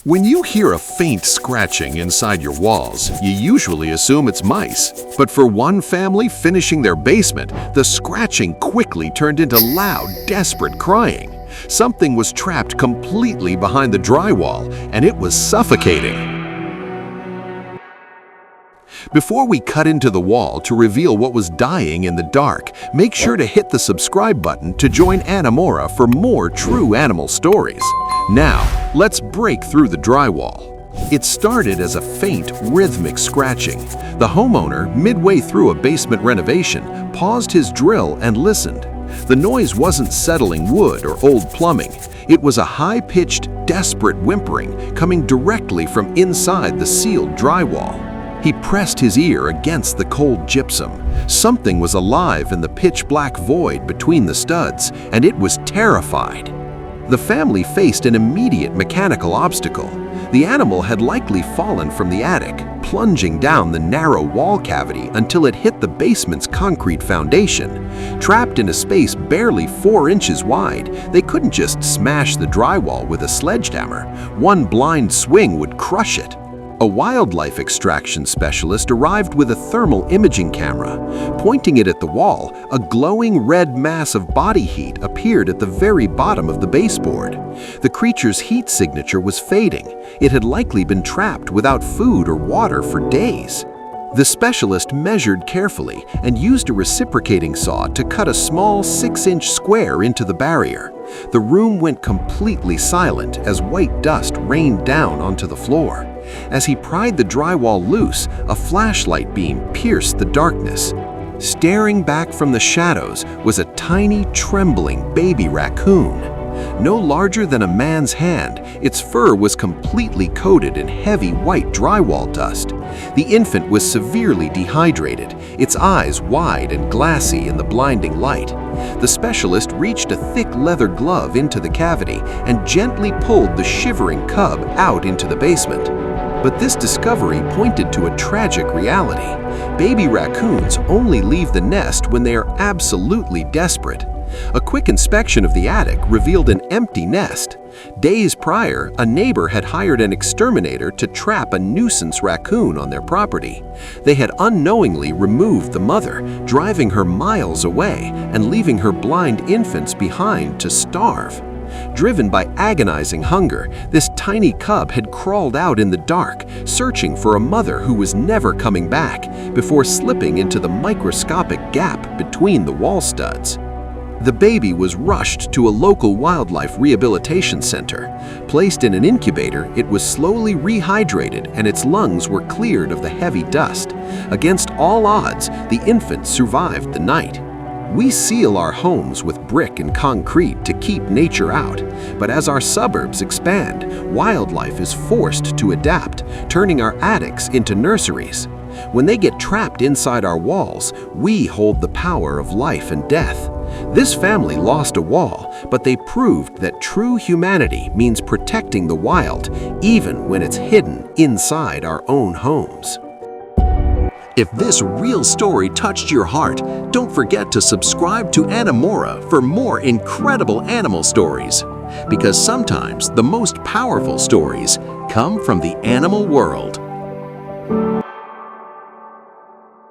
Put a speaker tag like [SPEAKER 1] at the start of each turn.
[SPEAKER 1] When you hear a faint scratching inside your walls, you usually assume it's mice. But for one family finishing their basement, the scratching quickly turned into loud, desperate crying. Something was trapped completely behind the drywall, and it was suffocating. Before we cut into the wall to reveal what was dying in the dark, make sure to hit the subscribe button to join Animora for more true animal stories. Now, let's break through the drywall. It started as a faint, rhythmic scratching. The homeowner, midway through a basement renovation, paused his drill and listened. The noise wasn't settling wood or old plumbing. It was a high-pitched, desperate whimpering coming directly from inside the sealed drywall. He pressed his ear against the cold gypsum. Something was alive in the pitch-black void between the studs, and it was terrified. The family faced an immediate mechanical obstacle. The animal had likely fallen from the attic, plunging down the narrow wall cavity until it hit the basement's concrete foundation. Trapped in a space barely 4 inches wide, they couldn't just smash the drywall with a sledgehammer. One blind swing would crush it. A wildlife extraction specialist arrived with a thermal imaging camera. Pointing it at the wall, a glowing red mass of body heat appeared at the very bottom of the baseboard. The creature's heat signature was fading. It had likely been trapped without food or water for days. The specialist measured carefully and used a reciprocating saw to cut a small 6-inch square into the barrier. The room went completely silent as white dust rained down onto the floor. As he pried the drywall loose, a flashlight beam pierced the darkness. Staring back from the shadows was a tiny, trembling baby raccoon. No larger than a man's hand, its fur was completely coated in heavy white drywall dust. The infant was severely dehydrated, its eyes wide and glassy in the blinding light. The specialist reached a thick leather glove into the cavity and gently pulled the shivering cub out into the basement. But this discovery pointed to a tragic reality. Baby raccoons only leave the nest when they are absolutely desperate. A quick inspection of the attic revealed an empty nest. Days prior, a neighbor had hired an exterminator to trap a nuisance raccoon on their property. They had unknowingly removed the mother, driving her miles away and leaving her blind infants behind to starve. Driven by agonizing hunger, this tiny cub had crawled out in the dark, searching for a mother who was never coming back, before slipping into the microscopic gap between the wall studs. The baby was rushed to a local wildlife rehabilitation center. Placed in an incubator, it was slowly rehydrated and its lungs were cleared of the heavy dust. Against all odds, the infant survived the night. We seal our homes with brick and concrete to keep nature out, but as our suburbs expand, wildlife is forced to adapt, turning our attics into nurseries. When they get trapped inside our walls, we hold the power of life and death. This family lost a wall, but they proved that true humanity means protecting the wild, even when it's hidden inside our own homes. If this real story touched your heart, don't forget to subscribe to Animora for more incredible animal stories. Because sometimes the most powerful stories come from the animal world.